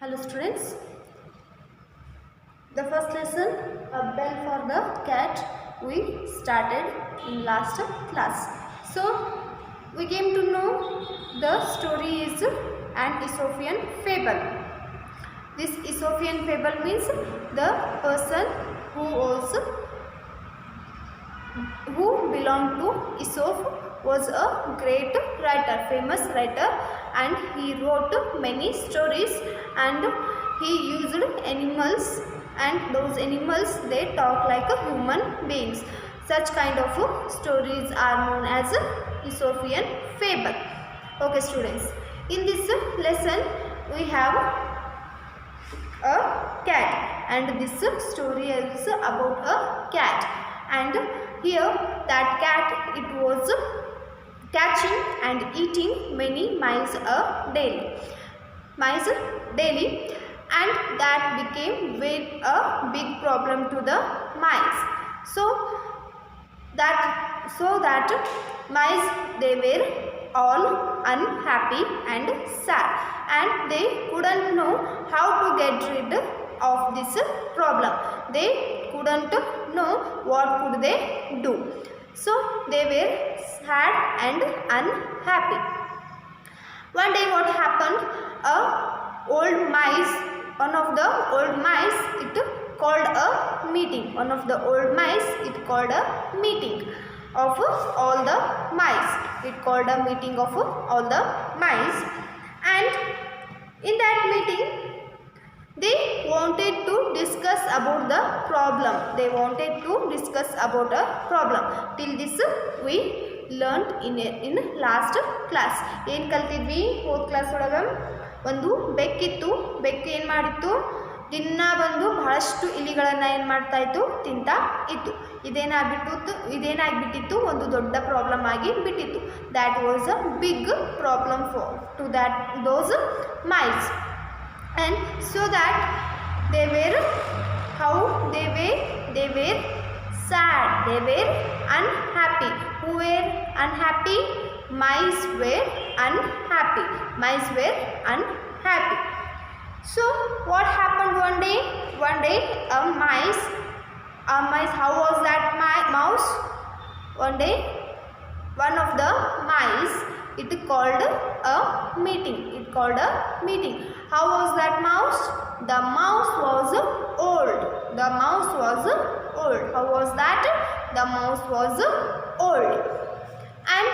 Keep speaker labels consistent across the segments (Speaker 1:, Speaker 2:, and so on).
Speaker 1: Hello students, the first lesson, a bell for the cat, we started in last class. So we came to know the story is an Aesopian fable. This Aesopian fable means the person who belonged to Aesop was a great writer, famous writer, and he wrote many stories, and he used animals, and those animals they talk like human beings. Such kind of stories are known as Aesopian fable. Okay students, in this lesson we have a cat, and this story is about a cat, and here that cat, it was catching and eating many mice daily, and that became a big problem to the mice. So that mice, they were all unhappy and sad, and they couldn't know how to get rid of this problem. They couldn't know what could they do. So they were sad and unhappy. One day what happened, one of the old mice, it called a meeting. One of the old mice, it called a meeting of all the mice. It called a meeting of all the mice, and in that meeting they wanted to discuss about the problem. They wanted to discuss about a problem. Till this we learned in last class. ಏನು ಕಲ್ತಿದ್ವಿ ಹೋದ class ಒಳಗೆ? ಒಂದು ಬೆಕ್ಕಿತ್ತು. ಬೆಕ್ಕು ಏನು ಮಾಡಿತ್ತು? ದಿನ ಬಂದು ಬಹಳಷ್ಟು ಇಲಿಗಳನ್ನು ಏನು ಮಾಡ್ತಾ ಇತ್ತು? ತಿಂತಾ ಇತ್ತು. ಇದೇನಾಗ್ಬಿಟ್ಟಿತ್ತು? ಒಂದು ದೊಡ್ಡ ಪ್ರಾಬ್ಲಮ್ ಆಗಿ ಬಿಟ್ಟಿತ್ತು. That was a big problem to those mice. And so that they were sad, they were unhappy. Who were unhappy? Mice were unhappy. Mice were unhappy. So what happened one day? One day a mice, how was that mouse? One day one of the mice, it called a meeting. How was that mouse? The mouse was old. How was that? The mouse was old. And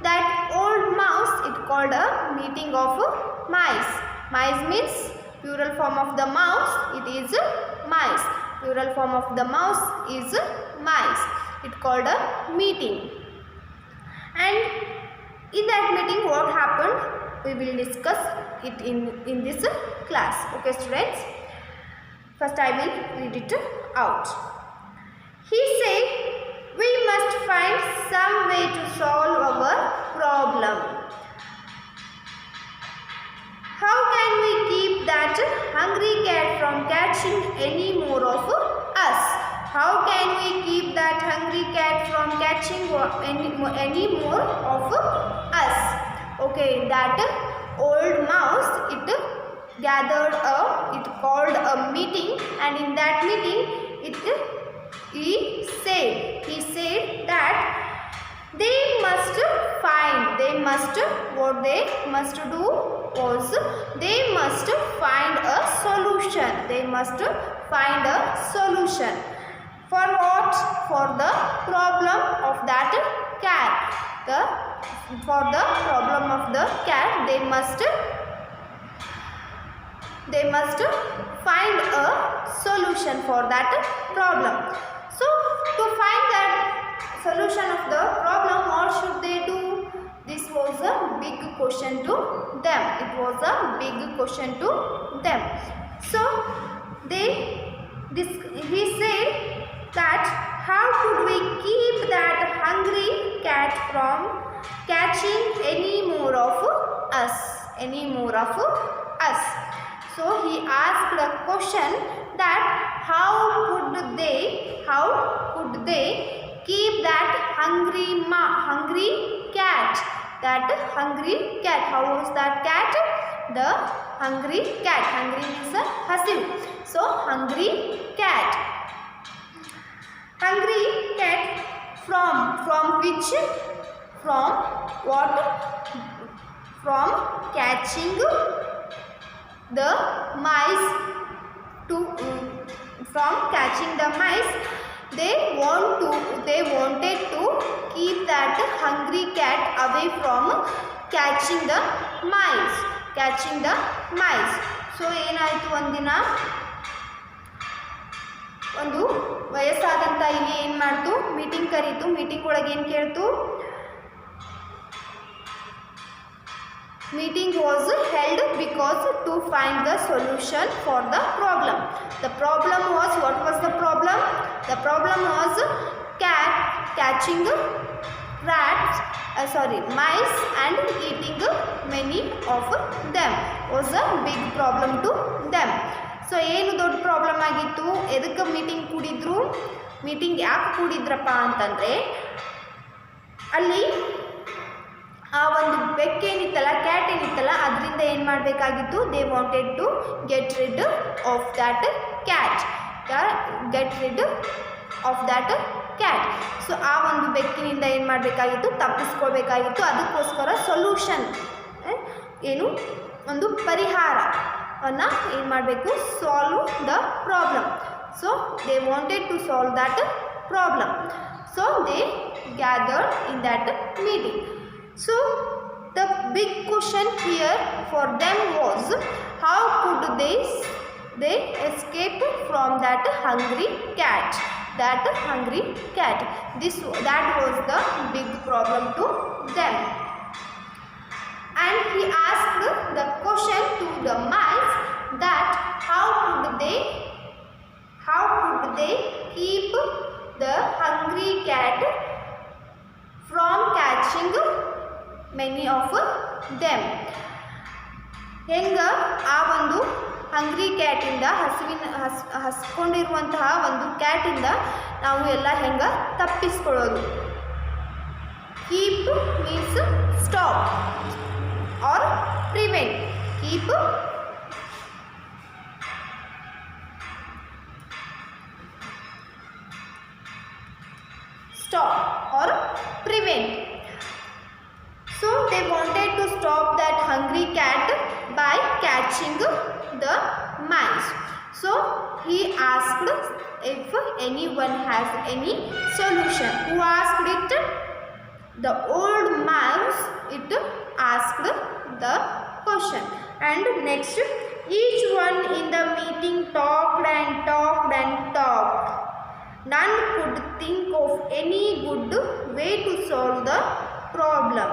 Speaker 1: that old mouse, it called a meeting of mice. Mice means plural form of the mouse, it is mice. Plural form of the mouse is mice. It called a meeting. And in that meeting what happened, we will discuss it in this class. Okay students, first I will read it out. He said, we must find some way to solve our problem. How can we keep that hungry cat from catching any more of us? How can we keep that hungry cat from catching any more of us? Okay, that old mouse, it called a meeting, and in that meeting he said that they must what they must do was they must find a solution. They must find a solution. For what? For the problem of that cat. For the problem of the cat, they must find a solution for that problem. So to find that solution of the problem, what should they do? This was a big question to them. It was a big question to them. So he said that how could we keep that hungry cat from catching any more of us? So he asked a question that how could they keep that hungry cat? How was that cat? The hungry cat. Hungry means hasivu. So hungry cat. Hungry cat from which? From what? From catching the mice to from catching the mice. They wanted to keep that hungry cat away from catching the mice. So ಏನಾಯಿತು, ಒಂದಿನ ಒಂದು ವಯಸ್ಸಾದಂಥ ಇಲ್ಲಿ ಏನು ಮಾಡ್ತು, meeting ಕರೀತು. Meeting ಒಳಗೆ ಏನು ಕೇಳ್ತು? Meeting was held because to find the solution for the problem. The problem was, what was the problem? The problem was cat catching mice and eating many of them was a big problem to them. So ಏನು ದೊಡ್ಡ problem ಆಗಿತ್ತು? ಎದಕ್ಕೆ meeting ಕೂಡಿದ್ರು? Meeting ಯಾಕೆ ಕೂಡಿದ್ರಪ್ಪ ಅಂತಂದರೆ, ಅಲ್ಲಿ ಆ ಒಂದು ಬೆಕ್ಕೇನಿತ್ತಲ್ಲ, cat ಏನಿತ್ತಲ್ಲ, ಅದರಿಂದ ಏನು ಮಾಡಬೇಕಾಗಿತ್ತು? They wanted to get rid of that cat. So ಆ ಒಂದು ಬೆಕ್ಕಿನಿಂದ ಏನು ಮಾಡಬೇಕಾಗಿತ್ತು? ತಪ್ಪಿಸ್ಕೊಳ್ಬೇಕಾಗಿತ್ತು. ಅದಕ್ಕೋಸ್ಕರ ಸೊಲ್ಯೂಷನ್ ಏನು, ಒಂದು ಪರಿಹಾರವನ್ನು ಏನು ಮಾಡಬೇಕು? Solve the problem. So they wanted to solve that problem. So they gathered in that meeting. So the big question here for them was, how could they escape from that hungry cat? That was the big problem to them. And he asked the question to the mice that how could they keep the hungry cat from catching many of them. ಹೆಂಗ ಆ ಒಂದು ಹಂಗ್ರಿ ಕ್ಯಾಟಿಂದ, ಹಸ್ಕೊಂಡಿರುವಂತಹ ಒಂದು ಕ್ಯಾಟಿಂದ ನಾವು ಎಲ್ಲ ಹೆಂಗ ತಪ್ಪಿಸ್ಕೊಳ್ಳೋದು? Keep means stop or prevent. Keep stop or prevent. So they wanted to stop that hungry cat by catching the mice. So he asked if anyone has any solution. Who asked it? The old mouse. It asked the question. And next, each one in the meeting talked and talked and talked. None could think of any good way to solve the problem.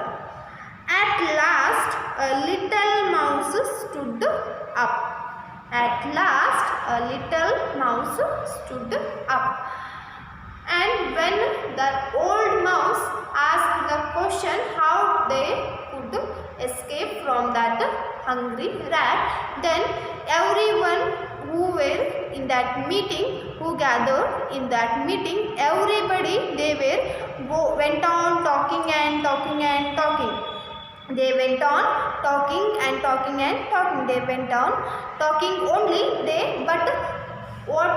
Speaker 1: At last, a little mouse stood up. And when the old mouse asked the question how they could escape from that hungry rat, then everyone who were in that meeting, who gathered in that meeting, everybody, they went on talking and talking and talking. They went on talking and talking and talking. They went on talking only. But what?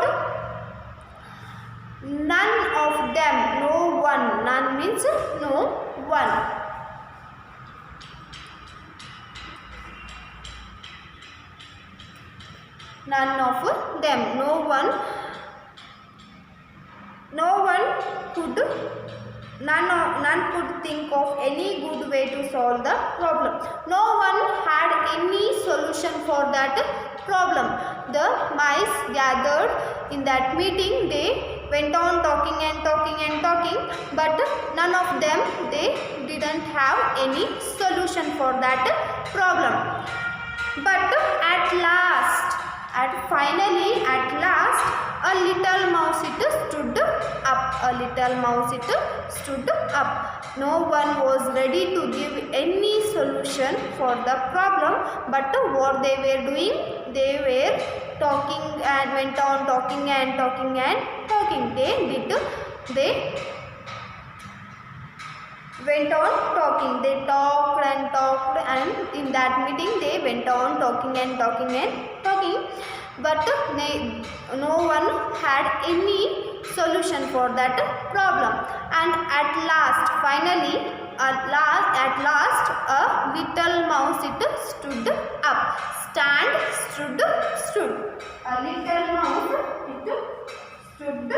Speaker 1: None of them, no one. None means no one. None of them, no one could think of any good way to solve the problem. No one had any solution for that problem. The mice gathered in that meeting. They went on talking and talking and talking, but none of them, they didn't have any solution for that problem. But finally, at last, a little mouse it stood up. No one was ready to give any solution for the problem, but what they were doing, they were talking and went on talking and talking and talking. They went on talking. They talked and talked, and in that meeting they went on talking and talking and talking, but no one had any solution for that problem. And at last, finally, at last, a little mouse it stood up. Stand, stood. A little mouse it stood.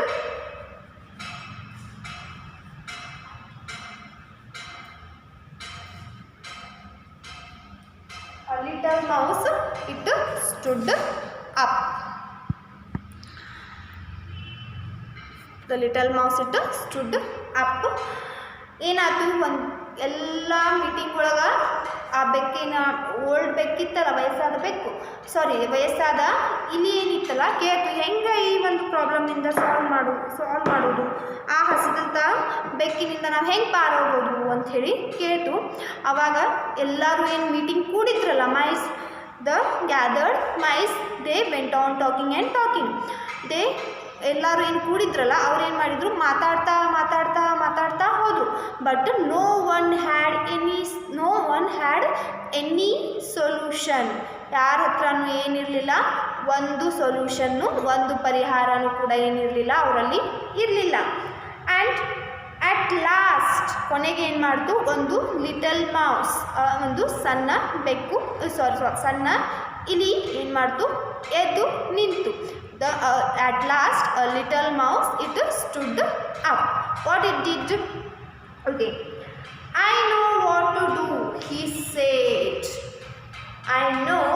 Speaker 1: A little mouse it stood up. The little mouse it stood up. ಏನಾಯ್ತು, ಒಂದು ಎಲ್ಲ meeting ಒಳಗೆ ಆ ಬೆಕ್ಕಿನ old ಬೆಕ್ಕಿತ್ತಲ್ಲ, ವಯಸ್ಸಾದ ಇಲಿ ಏನಿತ್ತಲ್ಲ ಕೇಳ್ತು, ಹೆಂಗೆ ಈ ಒಂದು ಪ್ರಾಬ್ಲಮಿಂದ ಸಾಲ್ವ್ ಮಾಡೋದು, ಆ ಹಸಿದಂಥ ಬೆಕ್ಕಿನಿಂದ ನಾವು ಹೆಂಗೆ ಪಾರೋಗ್ಬೋದು ಅಂಥೇಳಿ ಕೇಳ್ತು. ಆವಾಗ ಎಲ್ಲರೂ ಏನು meeting ಕೂಡಿದ್ರಲ್ಲ, the gathered mice, they went on talking and talking. ಎಲ್ಲರೂ ಏನು ಕೂಡಿದ್ರಲ್ಲ ಅವ್ರು ಏನು ಮಾಡಿದರು, ಮಾತಾಡ್ತಾ ಹೋದರು. But no one had any solution. ಯಾರ ಹತ್ರನೂ ಏನಿರಲಿಲ್ಲ, ಒಂದು ಸೊಲ್ಯೂಷನ್ನು, ಒಂದು ಪರಿಹಾರನೂ ಕೂಡ ಏನಿರಲಿಲ್ಲ, ಅವರಲ್ಲಿ ಇರಲಿಲ್ಲ. ಆ್ಯಂಡ್ ಅಟ್ ಲಾಸ್ಟ್, ಕೊನೆಗೆ ಏನು ಮಾಡ್ತು, ಒಂದು ಲಿಟಲ್ ಮೌಸ್, ಒಂದು ಸಣ್ಣ ಬೆಕ್ಕು, ಸಣ್ಣ ಇಲಿ ಏನು ಮಾಡ್ತು, ಎದ್ದು ನಿಂತು. At last, a little mouse it stood up. What it did? Okay. I know what to do, he said. I know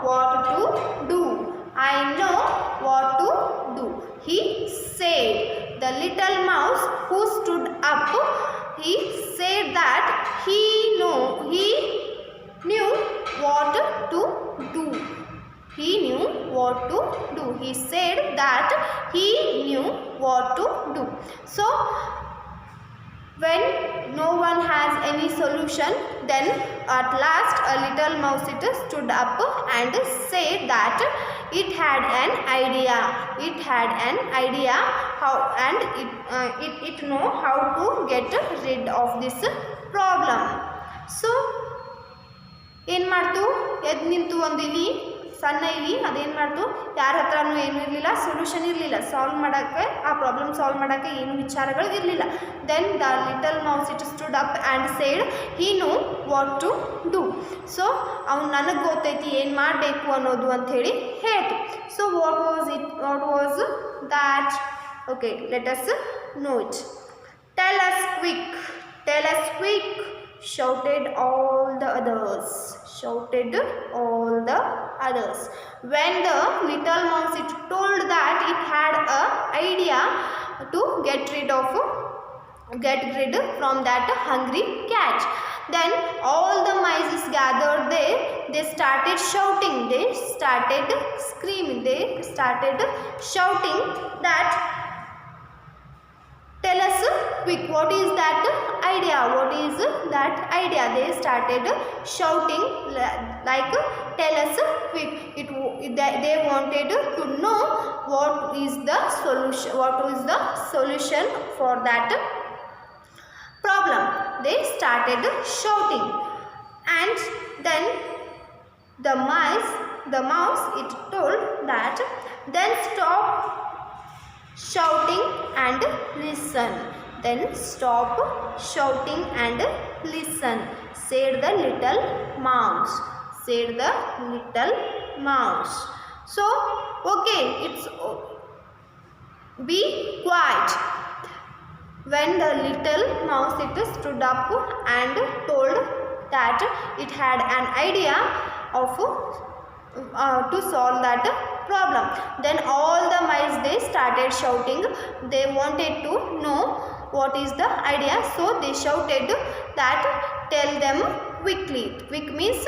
Speaker 1: what to do. I know what to do, he said. The little mouse who stood up, he said that he knew what to do. He knew what to do. He said that he knew what to do. So, when no one has any solution, then at last a little mouse it stood up and said that it had an idea. It had an idea how, and it know how to get rid of this problem. So, ಏನು ಮಾಡ್ತು, ಎದ್ದು ನಿಂತು ಒಂದು ಇಲಿ, ಸಣ್ಣ ಇಲಿ, ಅದೇನು ಮಾಡ್ತು, ಯಾರ ಹತ್ರನೂ ಏನೂ ಇರಲಿಲ್ಲ, ಸೊಲ್ಯೂಷನ್ ಇರಲಿಲ್ಲ, ಆ ಪ್ರಾಬ್ಲಮ್ ಸಾಲ್ವ್ ಮಾಡೋಕ್ಕೆ ಏನು ವಿಚಾರಗಳು ಇರಲಿಲ್ಲ. Then the little mouse it stood up and said he know what to do. So ಅವ್ನು ನನಗೆ ಗೊತ್ತೈತಿ ಏನು ಮಾಡಬೇಕು ಅನ್ನೋದು ಅಂಥೇಳಿ ಹೇಳ್ತು. So what was that? Okay, let us know it. Tell us quick, shouted all the others. When the little mouse it told that it had a idea to get rid from that hungry cat, then all the mice gathered there. They started shouting, they started screaming, they started shouting that, tell us quick, what is that idea? What is that idea? They started shouting like, tell us quick. They wanted to know what is the solution for that problem. They started shouting, and then the mouse it told that, then stop shouting and listen. Then stop shouting and listen, said the little mouse. So, okay, it's be quiet. When the little mouse it stood up and told that it had an idea of to solve that problem, then all the mice they started shouting. They wanted to know what is the idea, so they shouted that, tell them quickly. Quick means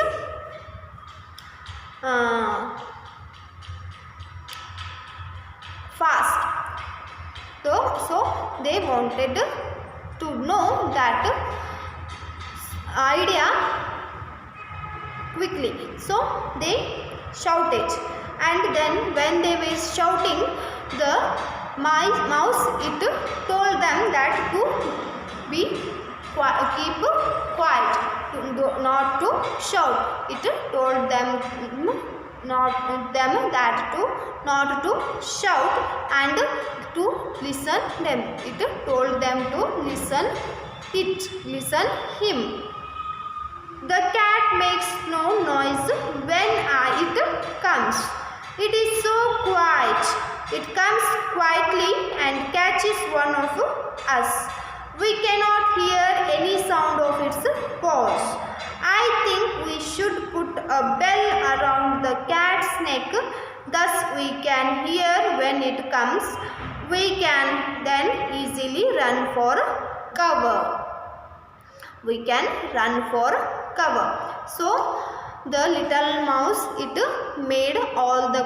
Speaker 1: fast. So they wanted to know that idea quickly, so they shouted. And then when they were shouting, the mouse it told them that to be keep quiet, not to shout. It told them not to shout and to listen them. It told them to listen him. The cat makes no noise when it comes. It is so quiet. It comes quietly and catches one of us. We cannot hear any sound of its paws. I think we should put a bell around the cat's neck. Thus we can hear when it comes. We can then easily run for cover. We can run for cover. So the little mouse, it made all the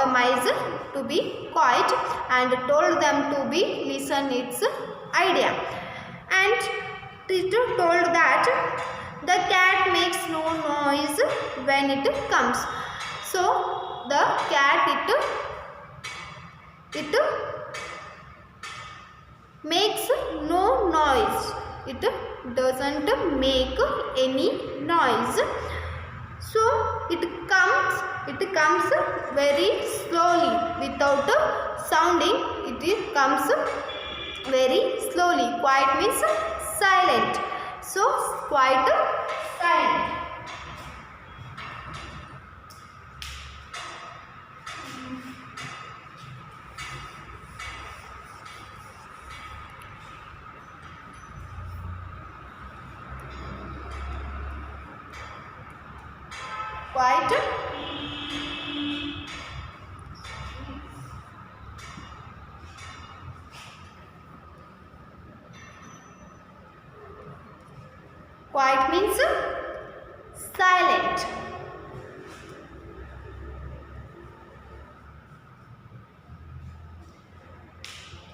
Speaker 1: mice to be quiet and told them to be listen its idea. And it told that the cat makes no noise when it comes. So the cat it makes no noise. It doesn't make any noise. So it comes very slowly without sounding. It comes very slowly. Quiet means silent. So quiet, silent. Quiet. Quiet means silent.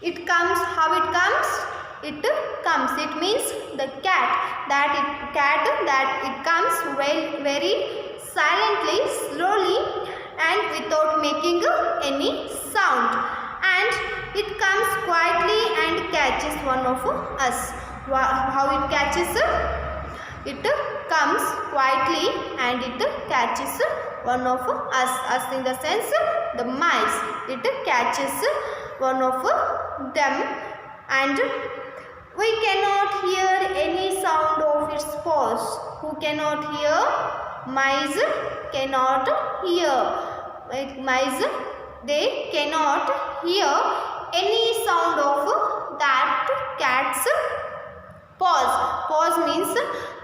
Speaker 1: It comes. How it comes? It comes. It means the cat that it comes very silently, slowly, and without making any sound. And it comes quietly and catches one of us. How it catches? It comes quietly and it catches one of us. Us in the sense the mice. It catches one of them, and we cannot hear any sound of its paws. Who cannot hear? Mice cannot hear. Like mice, they cannot hear any sound of that cat's paws. Paws means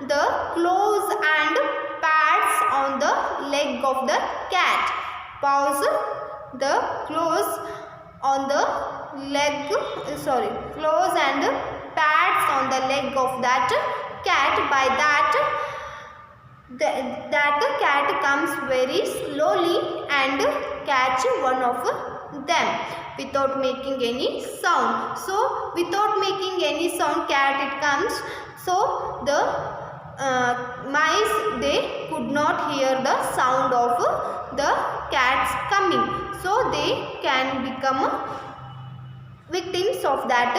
Speaker 1: the claws and pads on the leg of the cat. Paws, the claws on the leg, claws and pads on the leg of that cat. By that cat comes very slowly and catch one of them without making any sound. So without making any sound, cat it comes. So the mice, they could not hear the sound of the cats coming. So they can become victims of that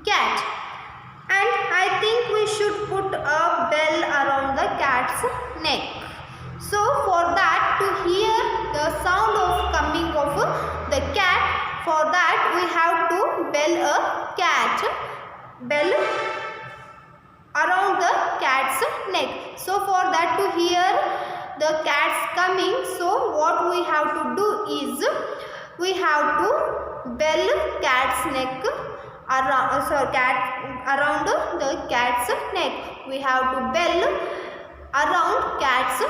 Speaker 1: cat. And I think we should put a bell around the cat's neck. So for that, to hear the sound of coming of the cat, for that we have to bell around the cat's neck. So for that, to hear the cat's coming, so what we have to do is we have to bell cat's neck around the cat's neck. We have to bell around cat's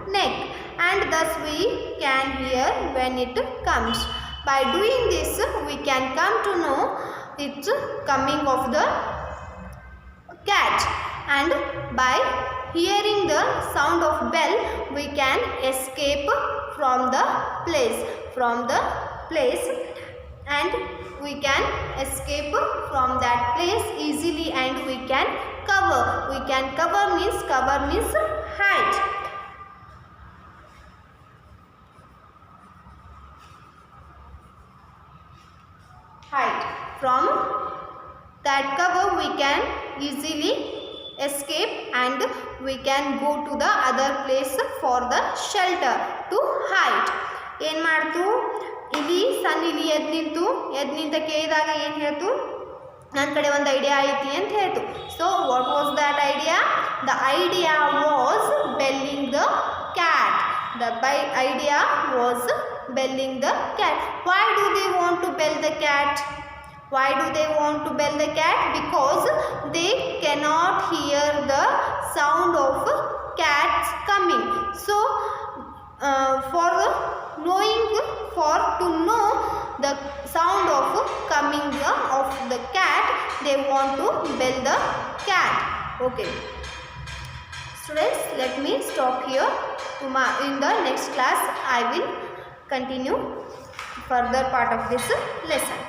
Speaker 1: neck, and thus we can hear when it comes. By doing this, we can come to know it's coming of the cat, and by hearing the sound of bell, we can escape from the place, and we can escape from that place easily, and we can cover. Cover means hide. Hide from that cover we can easily escape and we can go to the other place for the shelter to hide. ಏನು ಮಾಡ್ತು ಇಲಿ ಸಣ್ಣ ಇಲಿ ಎದ್ದು ನಿಂತ ಕೇಳಿದಾಗ ಏನು ಹೇಳ್ತು, ನನ್ನ ಕಡೆ ಒಂದು ಐಡಿಯಾ ಐತಿ ಅಂತ ಹೇಳ್ತು. So what was that idea? The idea was belling the cat. The idea was belling the cat. Why do they want to bell the cat? Why do they want to bell the cat? Because they cannot hear the sound of cats coming. So to know the sound of coming of the cat, they want to bell the cat. Okay. Students, let me stop here. In the next class I will continue further part of this lesson.